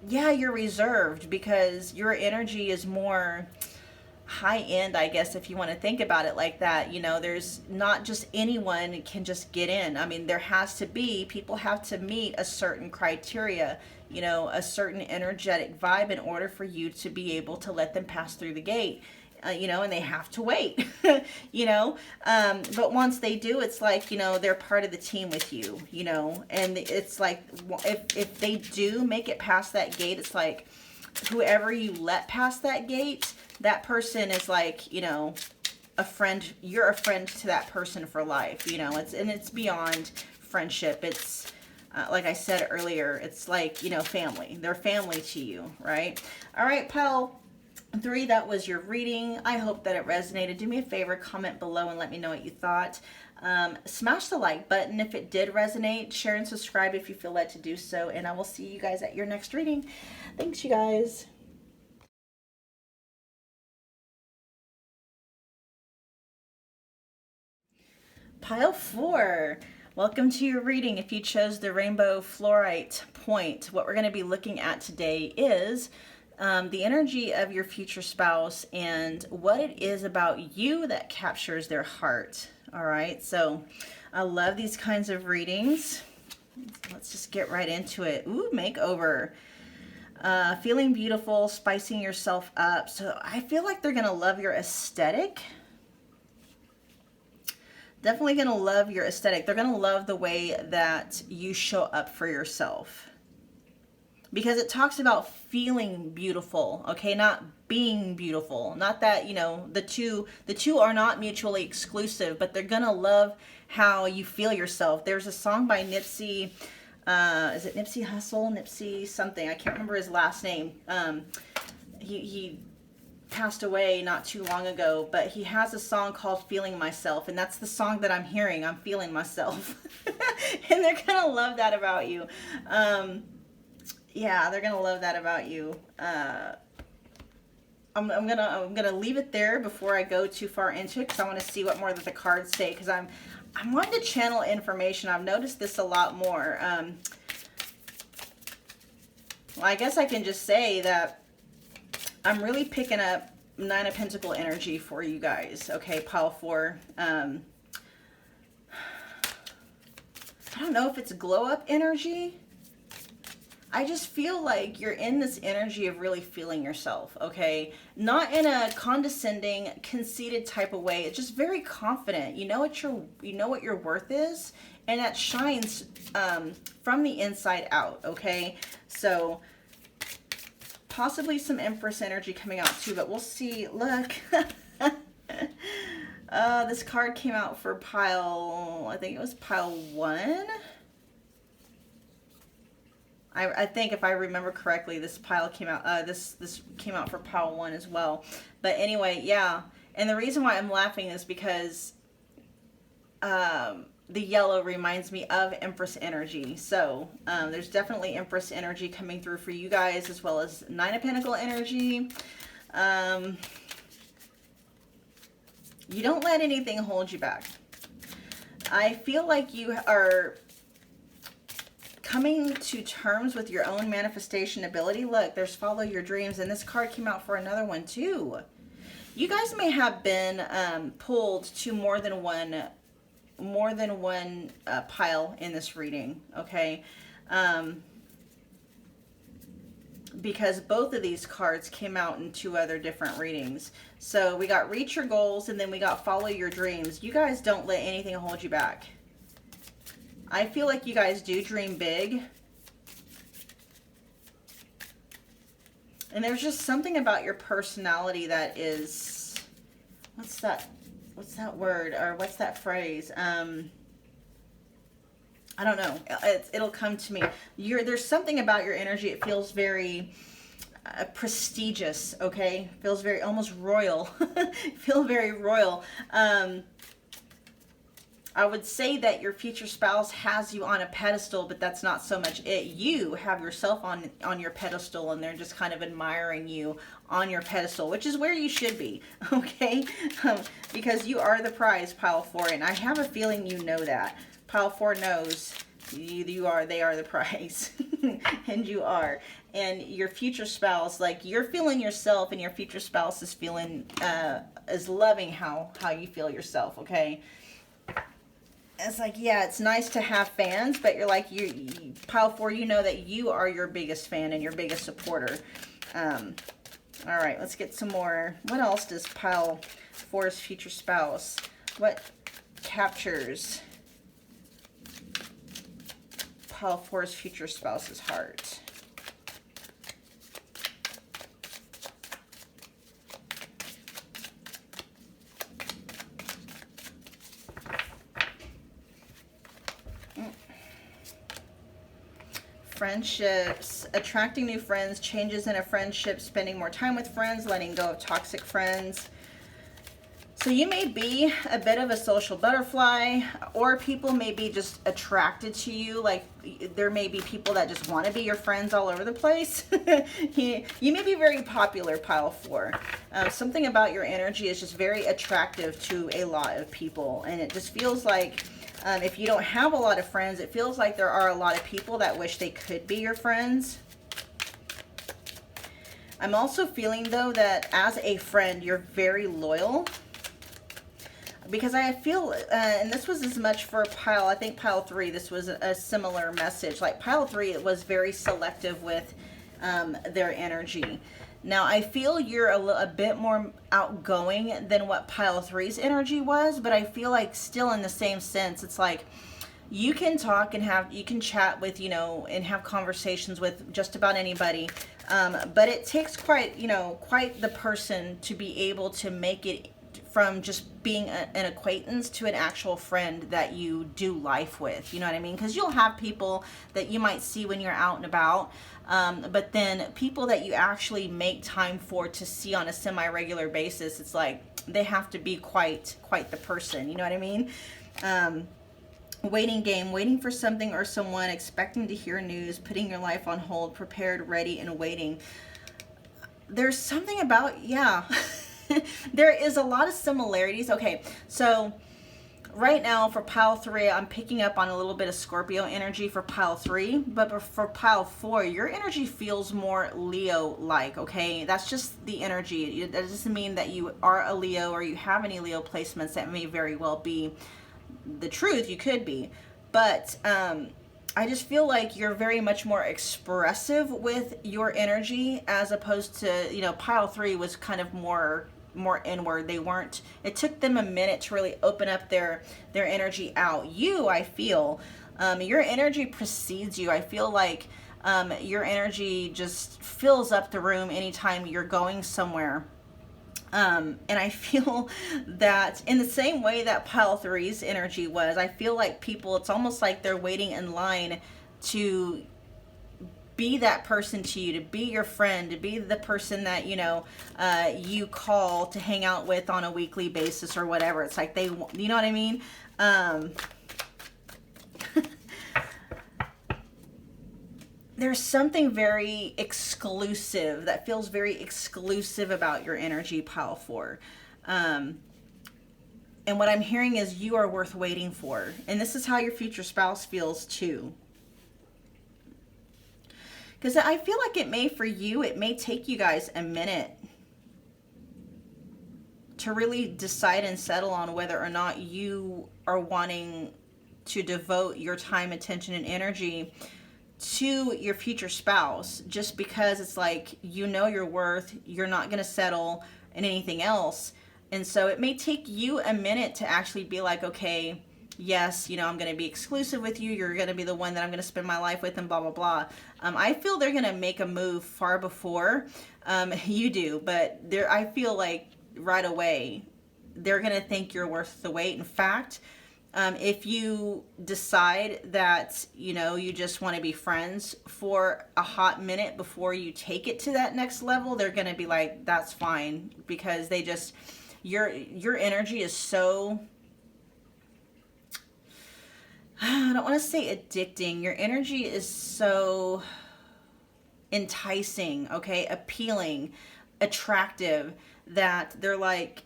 yeah, you're reserved because your energy is more high end, I guess, if you want to think about it like that. You know, there's not just anyone can just get in. I mean, there has to be, people have to meet a certain criteria, you know, a certain energetic vibe in order for you to be able to let them pass through the gate. You know, and they have to wait, you know, but once they do, it's like, you know, they're part of the team with you, you know, and it's like, if they do make it past that gate, it's like whoever you let past that gate, that person is like, you know, a friend. You're a friend to that person for life, you know. It's beyond friendship. It's like I said earlier, it's like, you know, family. They're family to you, right? All right, pal. 3, that was your reading. I hope that it resonated. Do me a favor, comment below and let me know what you thought. Smash the like button if it did resonate. Share and subscribe if you feel led to do so. And I will see you guys at your next reading. Thanks, you guys. Pile 4. Welcome to your reading. If you chose the Rainbow Fluorite point, what we're going to be looking at today is the energy of your future spouse and what it is about you that captures their heart. All right, so I love these kinds of readings. Let's just get right into it. Ooh, makeover. Feeling beautiful, spicing yourself up. So I feel like they're gonna love your aesthetic. Definitely gonna love your aesthetic. They're gonna love the way that you show up for yourself. Because it talks about feeling beautiful, okay, not being beautiful. Not that, you know, the two are not mutually exclusive, but they're gonna love how you feel yourself. There's a song by Nipsey, is it Nipsey Hussle? Nipsey something, I can't remember his last name. He passed away not too long ago, but he has a song called Feeling Myself, and that's the song that I'm hearing. I'm feeling myself. And they're gonna love that about you. Yeah, they're gonna love that about you. I'm gonna leave it there before I go too far into it, because I want to see what more that the cards say, because I'm wanting to channel information. I've noticed this a lot more. Well, I guess I can just say that I'm really picking up Nine of Pentacle energy for you guys. Okay, pile 4. I don't know if it's glow up energy. I just feel like you're in this energy of really feeling yourself, okay? Not in a condescending, conceited type of way. It's just very confident. You know what your worth is, and that shines from the inside out, okay? So possibly some Empress energy coming out too, but we'll see. Look. This card came out for pile, I think it was pile 1. I think if I remember correctly, this pile came out, this came out for pile 1 as well. But anyway, yeah. And the reason why I'm laughing is because the yellow reminds me of Empress energy. So there's definitely Empress energy coming through for you guys, as well as Nine of Pentacle energy. You don't let anything hold you back. I feel like you are coming to terms with your own manifestation ability. Look, there's follow your dreams, and this card came out for another one too. You guys may have been pulled to more than one pile in this reading, okay? Because both of these cards came out in two other different readings. So we got reach your goals, and then we got follow your dreams. You guys don't let anything hold you back. I feel like you guys do dream big. And there's just something about your personality that is, what's that word, or what's that phrase? I don't know. It'll come to me. There's something about your energy. It feels very prestigious, okay? Feels very, almost royal. Feel very royal. I would say that your future spouse has you on a pedestal, but that's not so much it. You have yourself on your pedestal, and they're just kind of admiring you on your pedestal, which is where you should be, okay? Because you are the prize, pile 4, and I have a feeling you know that. Pile 4 knows they are the prize, and you are. And your future spouse, like, you're feeling yourself, and your future spouse is feeling, is loving how you feel yourself, okay? It's like, yeah, it's nice to have fans, but you're like, you pile 4, you know that you are your biggest fan and your biggest supporter. All right, let's get some more. What else does pile 4's future spouse? What captures pile 4's future spouse's heart? Friendships, attracting new friends, changes in a friendship, spending more time with friends, letting go of toxic friends. So you may be a bit of a social butterfly, or people may be just attracted to you. Like, there may be people that just want to be your friends all over the place. You may be very popular, pile 4. Something about your energy is just very attractive to a lot of people, and it just feels like if you don't have a lot of friends, it feels like there are a lot of people that wish they could be your friends. I'm also feeling, though, that as a friend, you're very loyal. Because I feel, and this was as much for pile, I think pile 3, this was a similar message. Like pile 3, it was very selective with their energy. Now, I feel you're a bit more outgoing than what pile 3's energy was, but I feel like still in the same sense, it's like you can talk and you can chat with, and have conversations with just about anybody. But it takes quite the person to be able to make it from just being an acquaintance to an actual friend that you do life with. You know what I mean? Because you'll have people that you might see when you're out and about, but then people that you actually make time for to see on a semi-regular basis, it's like they have to be quite the person. You know what I mean? Waiting game, waiting for something or someone, expecting to hear news, putting your life on hold, prepared, ready, and waiting. There's something about, yeah. There is a lot of similarities. Okay, so right now for pile 3, I'm picking up on a little bit of Scorpio energy for pile 3, but for pile 4, your energy feels more Leo-like, okay? That's just the energy. That doesn't mean that you are a Leo or you have any Leo placements. That may very well be the truth. You could be. But I just feel like you're very much more expressive with your energy, as opposed to, pile 3 was kind of more inward. It took them a minute to really open up their energy out. I feel your energy precedes you. I feel like your energy just fills up the room anytime you're going somewhere. And I feel that in the same way that pile 3's energy was, I feel like people, it's almost like they're waiting in line to be that person to you, to be your friend, to be the person that, you know, you call to hang out with on a weekly basis or whatever. It's like they, you know what I mean? There's something very exclusive that feels very exclusive about your energy, pile 4. And what I'm hearing is you are worth waiting for. And this is how your future spouse feels too. Because I feel like it may take you guys a minute to really decide and settle on whether or not you are wanting to devote your time, attention, and energy to your future spouse, just because it's like, you know your worth, you're not going to settle in anything else. And so it may take you a minute to actually be like, okay, yes, you know, I'm going to be exclusive with you. You're going to be the one that I'm going to spend my life with, and blah, blah, blah. I feel they're going to make a move far before you do, but I feel like right away, they're going to think you're worth the wait. In fact, if you decide that, you know, you just want to be friends for a hot minute before you take it to that next level, they're going to be like, that's fine, because they just, your energy is so, I don't want to say addicting. Your energy is so enticing, okay, appealing, attractive, that they're like,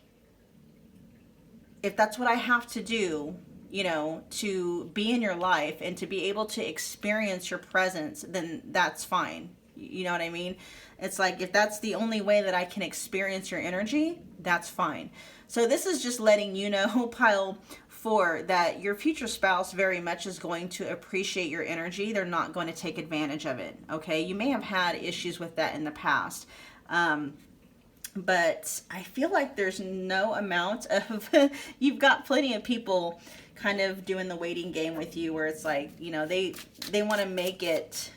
if that's what I have to do, you know, to be in your life and to be able to experience your presence, then that's fine. You know what I mean? It's like, if that's the only way that I can experience your energy, that's fine. So this is just letting you know, pile 4, that your future spouse very much is going to appreciate your energy. They're not going to take advantage of it. Okay. You may have had issues with that in the past. But I feel like there's no amount of, you've got plenty of people kind of doing the waiting game with you, where it's like, you know, they want to make it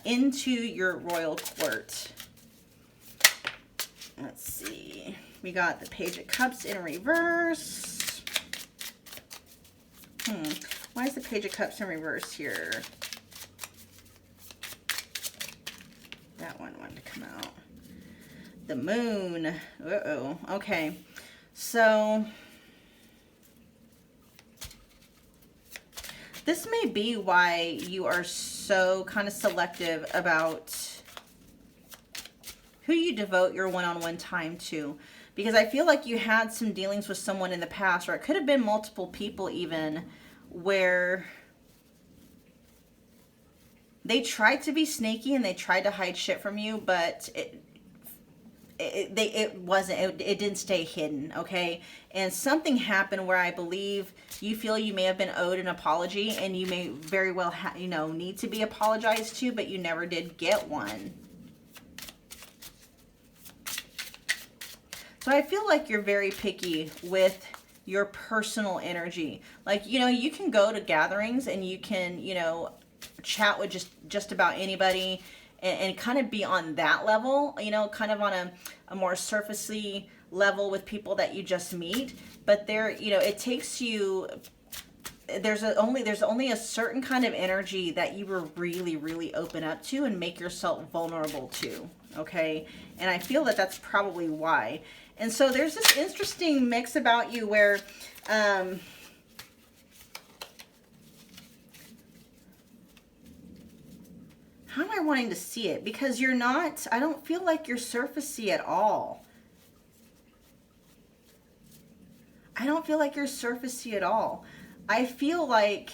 into your royal court. Let's see. We got the Page of Cups in reverse. Why is the Page of Cups in reverse here? That one wanted to come out. The Moon. Uh-oh. Okay. So this may be why you are so kind of selective about who you devote your one-on-one time to. Because I feel like you had some dealings with someone in the past, or it could have been multiple people even, where they tried to be sneaky and they tried to hide shit from you, but it didn't stay hidden, okay? And something happened where I believe you feel you may have been owed an apology, and you may very well need to be apologized to, but you never did get one. So I feel like you're very picky with your personal energy. Like, you know, you can go to gatherings and you can, you know, chat with just about anybody, and kind of be on that level, you know, kind of on a more surfacey level with people that you just meet. But there, you know, it takes you, there's only a certain kind of energy that you will really, really open up to and make yourself vulnerable to, okay? And I feel that that's probably why. And so there's this interesting mix about you where, how am I wanting to see it? Because you're not, I don't feel like you're surfacey at all. I don't feel like you're surfacey at all. I feel like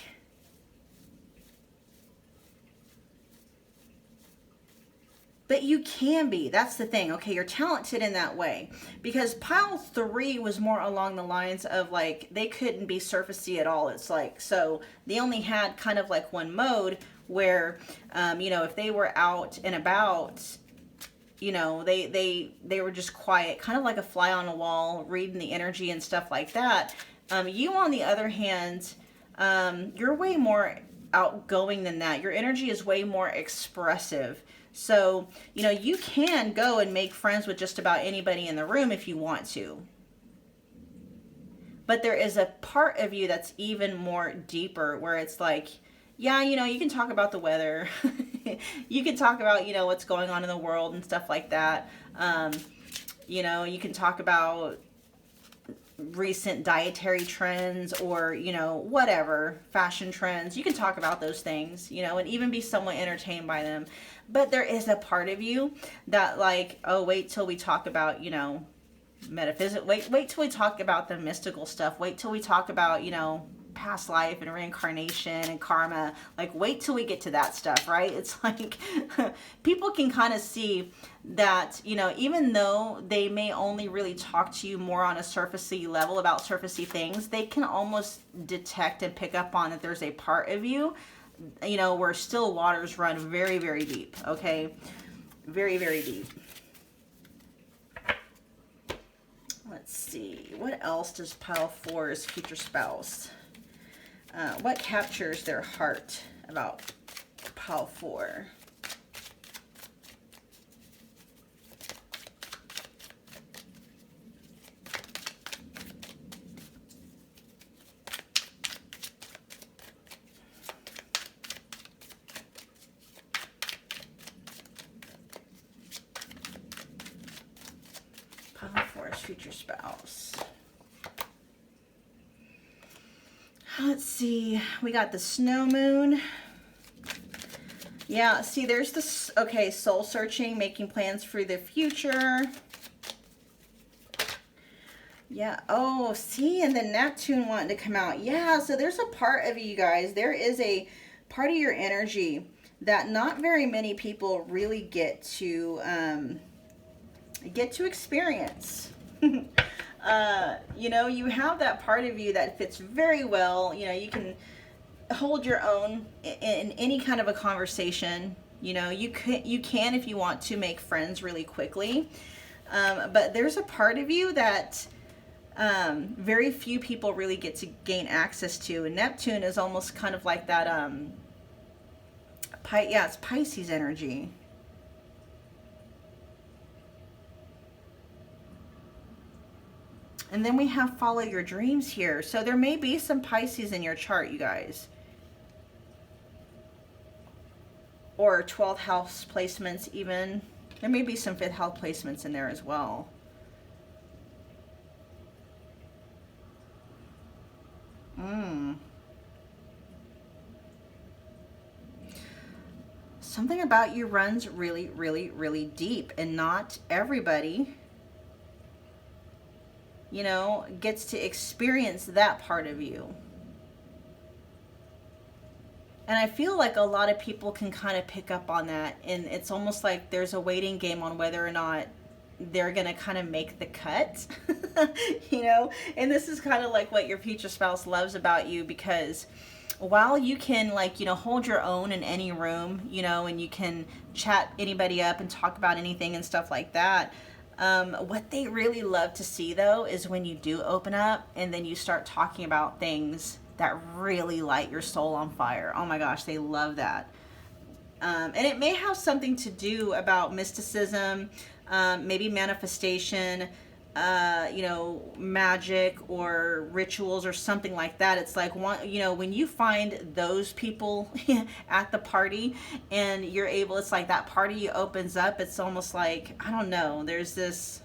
but you can be. That's the thing. Okay, you're talented in that way. Because pile 3 was more along the lines of like, they couldn't be surfacey at all. It's like, so they only had kind of like one mode where, you know, if they were out and about, you know, they were just quiet, kind of like a fly on a wall, reading the energy and stuff like that. You, on the other hand, you're way more outgoing than that. Your energy is way more expressive. So, you know, you can go and make friends with just about anybody in the room if you want to. But there is a part of you that's even more deeper, where it's like, Yeah, you know, you can talk about the weather. You can talk about, you know, what's going on in the world and stuff like that. You know, you can talk about recent dietary trends, or, you know, whatever, fashion trends. You can talk about those things, you know, and even be somewhat entertained by them. But there is a part of you that, like, oh, wait till we talk about, you know, metaphysics. Wait till we talk about the mystical stuff. Wait till we talk about, you know, past life and reincarnation and karma. Like, wait till we get to that stuff, right? It's like people can kind of see that, you know, even though they may only really talk to you more on a surfacey level about surfacey things, they can almost detect and pick up on that there's a part of you, you know, where still waters run very, very deep. Okay, very, very deep. Let's see, what else does pile 4's future spouse? What captures their heart about pile 4? Pile 4's future spouse. Let's see, we got the snow moon. Yeah, see, there's this, okay, soul searching, making plans for the future. Yeah, oh, see, and then Neptune wanting to come out. Yeah, so there's a part of you guys, there is a part of your energy that not very many people really get to experience. You know, you have that part of you that fits very well. You know, you can hold your own in any kind of a conversation. You know, you can if you want to make friends really quickly. But there's a part of you that very few people really get to gain access to. And Neptune is almost kind of like that, yeah, it's Pisces energy. And then we have follow your dreams here. So there may be some Pisces in your chart, you guys. Or 12th house placements even. There may be some 5th house placements in there as well. Something about you runs really, really, really deep, and not everybody, you know, gets to experience that part of you. And I feel like a lot of people can kind of pick up on that, and it's almost like there's a waiting game on whether or not they're gonna kind of make the cut. You know, and this is kind of like what your future spouse loves about you, because while you can, like, you know, hold your own in any room, you know, and you can chat anybody up and talk about anything and stuff like that, what they really love to see, though, is when you do open up and then you start talking about things that really light your soul on fire. Oh my gosh, they love that. And it may have something to do about mysticism, maybe manifestation, you know, magic or rituals or something like that. It's like, you know, when you find those people at the party and you're able, it's like that party opens up. It's almost like, I don't know, there's this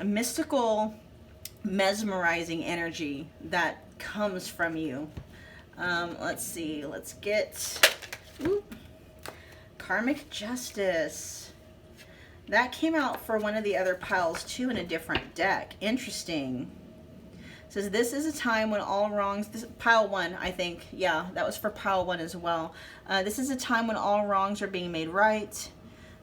mystical, mesmerizing energy that comes from you. Let's see, let's get karmic justice. That came out for one of the other piles too in a different deck. Interesting. It says this is a time when all wrongs, this, pile 1, I think, yeah, that was for pile 1 as well. This is a time when all wrongs are being made right.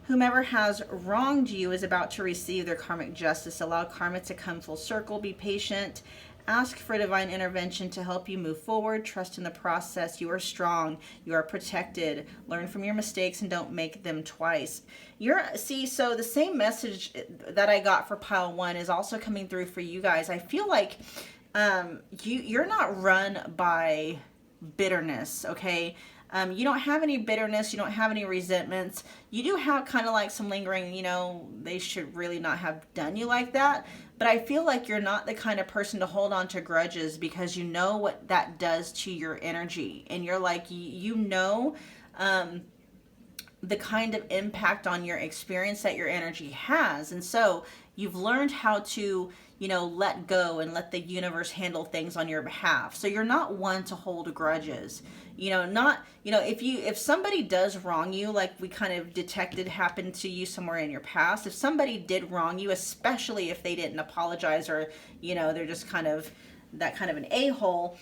Whomever has wronged you is about to receive their karmic justice. Allow karma to come full circle. Be patient. Ask for divine intervention to help you move forward. Trust in the process. You are strong. You are protected. Learn from your mistakes and don't make them twice. See, so the same message that I got for pile 1 is also coming through for you guys. I feel like you're not run by bitterness, okay? You don't have any bitterness. You don't have any resentments. You do have kind of like some lingering, you know, they should really not have done you like that. But I feel like you're not the kind of person to hold on to grudges, because you know what that does to your energy. And you're like, you know, the kind of impact on your experience that your energy has. And so you've learned how to, you know, let go and let the universe handle things on your behalf. So you're not one to hold grudges. You know, not, you know, if somebody does wrong you, like we kind of detected happened to you somewhere in your past, if somebody did wrong you, especially if they didn't apologize, or, you know, they're just kind of that kind of an a-hole,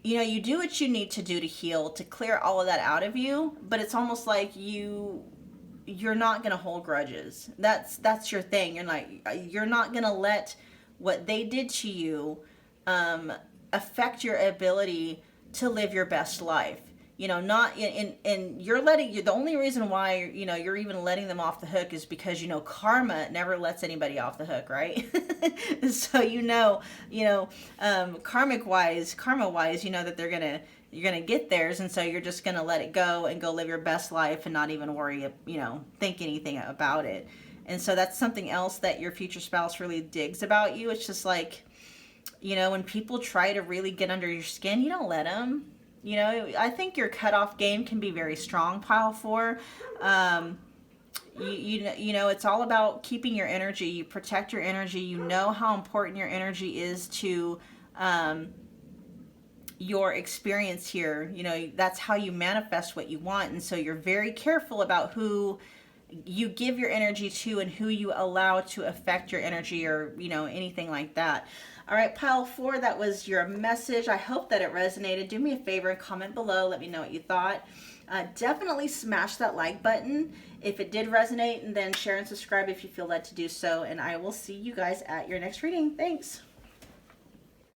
you know, you do what you need to do to heal, to clear all of that out of you. But it's almost like you're not going to hold grudges. That's your thing. You're not going to let what they did to you affect your ability to live your best life. You know, not and you're letting you, the only reason why, you know, you're even letting them off the hook is because, you know, karma never lets anybody off the hook, right? So karma wise, you know that you're gonna get theirs, and so you're just gonna let it go and go live your best life and not even worry, you know, think anything about it. And so that's something else that your future spouse really digs about you. It's just like, you know, when people try to really get under your skin, you don't let them. You know, I think your cutoff game can be very strong, pile 4. You know, it's all about keeping your energy. You protect your energy. You know how important your energy is to your experience here. You know, that's how you manifest what you want. And so you're very careful about who you give your energy to and who you allow to affect your energy, or, you know, anything like that. All right, pile 4, that was your message. I hope that it resonated. Do me a favor and comment below. Let me know what you thought. Definitely smash that like button if it did resonate, and then share and subscribe if you feel led to do so. And I will see you guys at your next reading. Thanks.